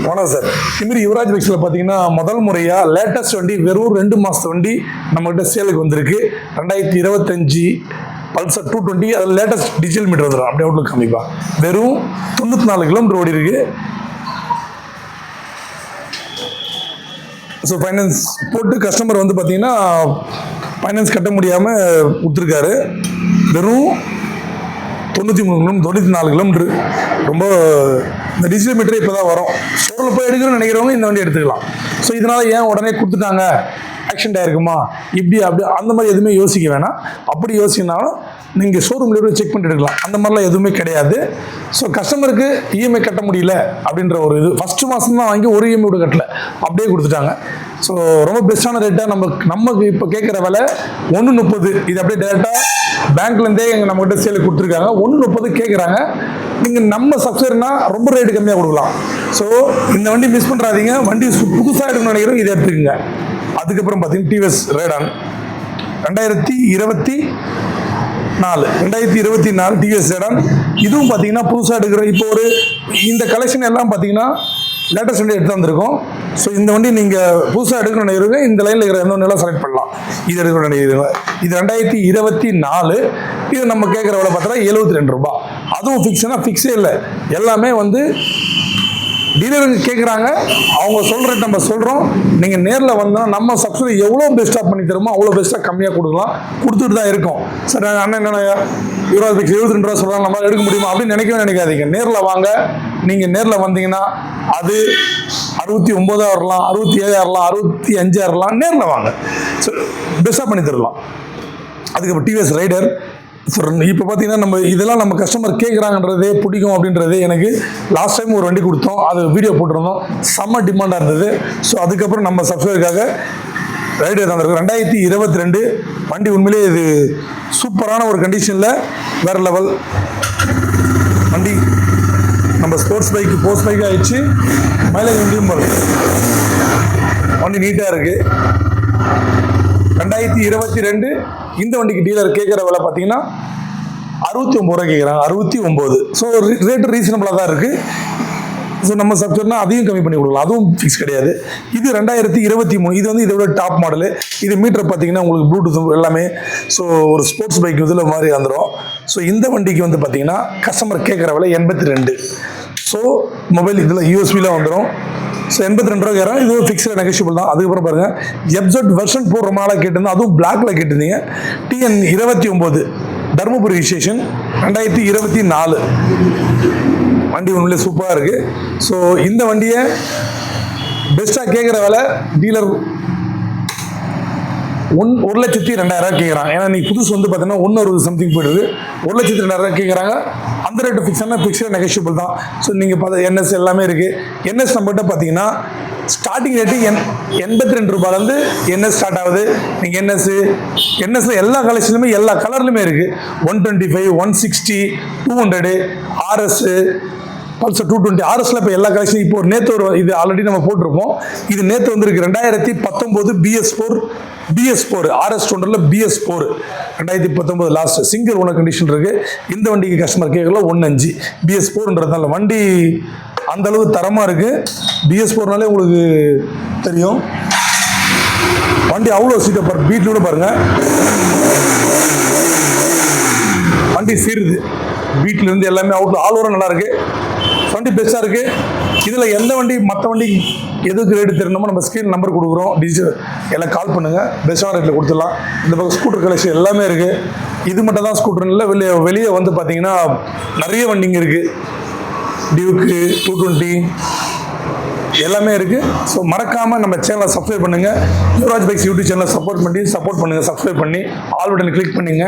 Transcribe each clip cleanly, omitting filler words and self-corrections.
வணக்கம் சார். இதுமாரி யுவராஜ் பைக்ஸில் பார்த்தீங்கன்னா முதல் முறையாக லேட்டஸ்ட் வண்டி வெறும் 2 மாதத்து வண்டி நம்மகிட்ட சேலுக்கு வந்திருக்கு. 2025 பல்சர் 220. அது லேட்டஸ்ட் டிஜிட்டல் மீட்டர் வந்துடும். அப்படியே அவுட்லுக் காமிப்பா. வெறும் 94 கிலோமீட்டர் ஓடி இருக்கு. ஸோ ஃபைனான்ஸ் போட்டு கஸ்டமர் வந்து பார்த்தீங்கன்னா ஃபைனான்ஸ் கட்ட முடியாமல் கொடுத்துருக்காரு. வெறும் 93 கிலோமீட்டர் 94 கிலோமீட்டர். ரொம்ப இந்த டிஜிட்டல் மீட்டர் இப்போ தான் வரும். ஷோரூமில் போய் எடுக்கணும்னு நினைக்கிறவங்க இந்த வண்டி எடுத்துக்கலாம். ஸோ இதனால் ஏன் உடனே கொடுத்துட்டாங்க, ஆக்சிடென்ட் ஆயிருக்குமா, இப்படி அப்படி அந்த மாதிரி எதுவுமே யோசிக்க வேணாம். அப்படி யோசிக்கனாலும் நீங்கள் ஷோரூமில் போய் செக் பண்ணிட்டு எடுக்கலாம். அந்த மாதிரிலாம் எதுவுமே கிடையாது. ஸோ கஸ்டமருக்கு இஎம்ஐ கட்ட முடியல அப்படின்ற ஒரு இது ஃபஸ்ட்டு மாதம் தான் வாங்கி ஒரு இஎம்ஐ கூட கட்டல, அப்படியே கொடுத்துட்டாங்க. ஸோ ரொம்ப பெஸ்ட்டான ரேட்டாக நமக்கு இப்போ கேட்குற விலை 130. இது அப்படியே டேரெக்டாக பேங்க்லேருந்தே நம்மகிட்ட சேலுக்கு கொடுத்துருக்காங்க. 130 கேட்குறாங்க. நீங்கள் நம்ம சப்ஸ்கிரைபர்னா ரொம்ப ரேட்டு கம்மியாக கொடுக்கலாம். ஸோ இந்த வண்டி மிஸ் பண்ணுறாதீங்க. வண்டி புதுசாக எடுக்கணும்னு நினைக்கிறோம், இதை எடுத்துக்கோங்க. அதுக்கப்புறம் பார்த்தீங்கன்னா டிவிஎஸ் ரேடான் 2024 டிவிஎஸ் ரேடான். இதுவும் பார்த்தீங்கன்னா புதுசாக எடுக்கிற இப்போ ஒரு இந்த கலெக்ஷன் எல்லாம் பார்த்தீங்கன்னா லேட்டஸ்ட் வண்டி எடுத்து வந்திருக்கோம். ஸோ இந்த வண்டி நீங்கள் புதுசாக எடுக்கணும்னு நினைக்கிறீங்க, இந்த லைனில் இருக்கிற எந்த ஒன்றும் செலக்ட் பண்ணலாம். இது எடுக்கணும்னு நினைக்கிறீங்க. இது 2024. இது நம்ம கேட்குற விலை பார்த்தா 72 ரூபா. அதுவும் ஃபிக்ஸே இல்லை. எல்லாமே வந்து டீலருக்கு கேட்குறாங்க. அவங்க சொல்கிற நம்ம சொல்கிறோம். நீங்கள் நேரில் வந்தால் நம்ம சப்சிடி எவ்வளோ பெஸ்ட்டாக பண்ணி தருமோ அவ்வளோ பெஸ்ட்டாக கம்மியாக கொடுக்கலாம். கொடுத்துட்டு தான் இருக்கோம். சார் அண்ணன் என்னென்ன யுவராஜ் பைக்ஸ் 72 ரூபா சொல்கிறாங்க, நம்மளால் எடுக்க முடியுமா அப்படின்னு நினைக்காதீங்க. நேரில் வாங்க. நீங்கள் நேரில் வந்தீங்கன்னா அது 69 வரலாம், 67 வரலாம், 65 வரலாம். நேரில் வாங்க, ஸோ பெஸ்ட்டாக பண்ணி தரலாம். அதுக்கப்புறம் டிவிஎஸ் ரைடர். இப்போ பார்த்தீங்கன்னா நம்ம இதெல்லாம் நம்ம கஸ்டமர் கேட்குறாங்கன்றதே பிடிக்கும் அப்படின்றதே. எனக்கு லாஸ்ட் டைம் ஒரு வண்டி கொடுத்தோம், அது வீடியோ போட்டிருந்தோம், செம்ம டிமாண்டாக இருந்தது. ஸோ அதுக்கப்புறம் நம்ம சப்ஸ்கிரைபருக்காக ரைடர் தந்திருக்கோம். 2022 வண்டி. உண்மையிலே இது சூப்பரான ஒரு கண்டிஷனில் வேறு லெவல் வண்டி. நம்ம ஸ்போர்ட்ஸ் பைக்கு போஸ்ட் பைக் ஆகிடுச்சு. மைலேஜ் வண்டியும் போகிறது. வண்டி நீட்டாக இருக்குது. 2022 இந்த வண்டிக்கு டீலர் கேட்குற விலை பார்த்தீங்கன்னா 69 ரூபா கேட்குறாங்க. 69. ஸோ ரேட்டு ரீசனபிளாக தான் இருக்குது. ஸோ நம்ம சப்ஸ்கிரைப்னா அதையும் கம்மி பண்ணி கொடுக்கலாம். அதுவும் ஃபிக்ஸ் கிடையாது. இது 2023. இது வந்து இதோட டாப் மாடலு. இது மீட்டர் பார்த்தீங்கன்னா உங்களுக்கு ப்ளூடூத் எல்லாமே. ஸோ ஒரு ஸ்போர்ட்ஸ் பைக் இதில் மாதிரி வந்துடும். ஸோ இந்த வண்டிக்கு வந்து பார்த்தீங்கன்னா கஸ்டமர் கேட்குற விலை 82. ஸோ மொபைல் இதில் யூஎஸ்பியில் வந்துடும். ஸோ 82 ரூபா கேட்குறேன். இதுவும் ஃபிக்ஸில் நெகோஷியபிள் தான். அதுக்கப்புறம் பாருங்கள், எப்சட் வெர்ஷன் 4 ரொம்ப நாளாக கேட்டிருந்தோம். அதுவும் பிளாக்ல கேட்டிருந்தீங்க. TN 29 Dharmapuri registration 2024. வண்டி உண்மையிலே சூப்பராக இருக்குது. ஸோ இந்த வண்டியை பெஸ்ட்டாக கேட்குற விலை டீலர் 1,02,000 கேட்குறாங்க. ஏன்னா நீங்கள் புதுசு வந்து பார்த்தீங்கன்னா 160 சம்திங் போயிடுது. 1,02,000 கேட்குறாங்க. அந்த ரேட்டு ஃபிக்ஸாக நெகோஷியபிள் தான். ஸோ நீங்கள் பார்த்தா NS எல்லாமே இருக்குது. NS நம்மகிட்ட பார்த்தீங்கன்னா ஸ்டார்டிங் ரேட்டு 82 ரூபாயிலேருந்து NS ஸ்டார்ட் ஆகுது. நீங்கள் NSல எல்லா கலெக்ஷனுமே எல்லா கலர்லையுமே இருக்குது. 125, 160, 200, RS, பல்சர் 220. RSல இப்போ எல்லா கலெக்ஷனும் இப்போ நேற்று இது ஆல்ரெடி நம்ம போட்டிருப்போம். இது நேற்று வந்துருக்கு. 2019 BS4 RS 200 BS4 2019 last single owner condition இருக்கு. இந்த வண்டிக்கு கஸ்டமர் கேட்கல 15 BS4ன்றதால வண்டி அந்த அளவு தரமா இருக்கு. BS4னாலே உங்களுக்கு தெரியும். வண்டி அவ்வளோ சீட்டை பீட்லோட பாருங்க, வண்டி சீருது. பீட்ல இருந்து எல்லாமே அவுட் ஆல் ஓவர் நல்லா இருக்கு. வண்டி பெஸ்ட்டாக இருக்கு. இதில் எந்த வண்டி மற்ற வண்டி எதுக்கு ரேட்டு தெரியணுமோ நம்ம ஸ்க்ரீன் நம்பர் கொடுக்குறோம். டிஜிட்டல் எல்லாம் கால் பண்ணுங்கள், பெஸ்ட்டான ரேட்டில் கொடுத்துடலாம். இந்த பக்கம் ஸ்கூட்டர் கலெக்ஷன் எல்லாமே இருக்குது. இது மட்டும் தான் ஸ்கூட்டர் இல்லை, வெளியே வந்து பார்த்தீங்கன்னா நிறைய வண்டிங்க இருக்குது. டியூக்கு 220 எல்லாமே இருக்குது. ஸோ மறக்காமல் நம்ம சேனலை சப்ஸ்கிரைப் பண்ணுங்கள். யுவராஜ் பைக்ஸ் யூடியூப் சேனலை சப்போர்ட் பண்ணுங்கள். சப்ஸ்கிரைப் பண்ணி ஆல் பட்டனை கிளிக் பண்ணிங்க.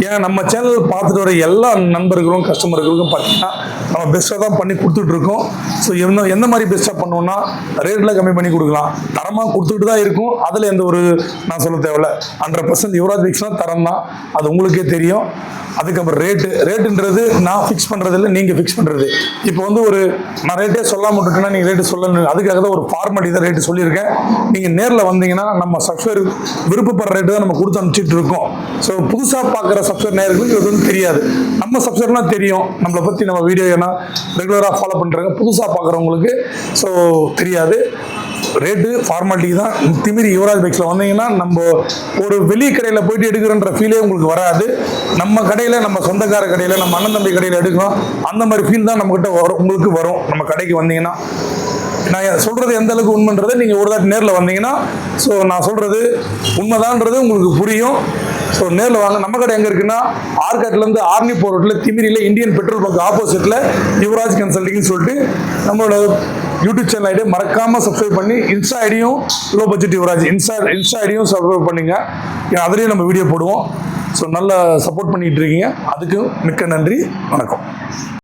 ஏன்னா நம்ம சேனல் பார்த்துட்டு வர எல்லா நண்பர்களும் கஸ்டமர்களுக்கும் பார்த்தீங்கன்னா நம்ம பெஸ்ட்டாக தான் பண்ணி கொடுத்துட்ருக்கோம். ஸோ எந்த மாதிரி பெஸ்ட்டாக பண்ணோன்னா ரேட்டில் கம்மி பண்ணி கொடுக்கலாம். தரமாக கொடுத்துட்டு தான் இருக்கும். அதில் எந்த ஒரு நான் சொல்ல தேவையில்ல. 100% யுவராஜ் பைக்ஸ்னால் தரம் தான், அது உங்களுக்கே தெரியும். அதுக்கப்புறம் ரேட்டுன்றது நான் ஃபிக்ஸ் பண்ணுறது இல்லை, நீங்கள் ஃபிக்ஸ் பண்ணுறது. இப்போ வந்து நான் ரேட்டே சொல்லாமல் விட்டுட்டேன்னா நீங்கள் ரேட்டு சொல்லணும். அதுக்காக தான் ஒரு ஃபார்மாலிட்டி தான் ரேட்டு சொல்லியிருக்கேன். நீங்கள் நேரில் வந்தீங்கன்னா நம்ம சப்ஸ்கிரைபர் விருப்பப்படுற ரேட்டு தான் நம்ம கொடுத்து அனுப்பிச்சிட்டு இருக்கோம். ஸோ புதுசாக பார்க்குற சப்ஸ்கிரைபர் நேர்களுக்கு இது வந்து தெரியாது. நம்ம சப்ஸ்கிரைபர்லாம் தெரியும் நம்மளை பற்றி. நம்ம வீடியோ ஏன்னா ரெகுலராக ஃபாலோ பண்ணுறாங்க, புதுசாக பார்க்குறவங்களுக்கு ஸோ தெரியாது. ரேட்டு ஃபார்மாலிட்டி தான். திமிரி யுவராஜ் பைக்ஸில் வந்தீங்கன்னா நம்ம ஒரு வெளி கடையில் போயிட்டு எடுக்கிறன்ற ஃபீலே உங்களுக்கு வராது. நம்ம கடையில், நம்ம சொந்தக்கார கடையில், நம்ம அண்ணன் தம்பி கடையில் எடுக்கிறோம், அந்த மாதிரி ஃபீல் தான் நம்மகிட்ட வரும், உங்களுக்கு வரும் நம்ம கடைக்கு வந்தீங்கன்னா. நான் சொல்கிறது எந்த அளவுக்கு உண்மைன்றதை நீங்கள் ஒரு தாட்டி நேரில் வந்தீங்கன்னா ஸோ நான் சொல்கிறது உண்மைதான்றது உங்களுக்கு புரியும். ஸோ நேரில் வாங்க. நம்ம கடை எங்கே இருக்குன்னா ஆர்காட்லேருந்து ஆர்னி போர் ரோட்டில் திமிரியில் இந்தியன் பெட்ரோல் பங்க் ஆப்போசிட்டில் யுவராஜ் கன்சல்டிங்னு சொல்லிட்டு நம்மளோட யூடியூப் சேனல் ஐடியை மறக்காமல் சப்ஸ்கிரைப் பண்ணி, இன்ஸ்டா ஐடியும் லோ பட்ஜெட் யுவராஜ் இன்ஸ்டா ஐடியும் சப்ஸ்கிரைப் பண்ணிங்க. அதுலேயும் நம்ம வீடியோ போடுவோம். ஸோ நல்லா சப்போர்ட் பண்ணிகிட்டு இருக்கீங்க, அதுக்கு மிக்க நன்றி. வணக்கம்.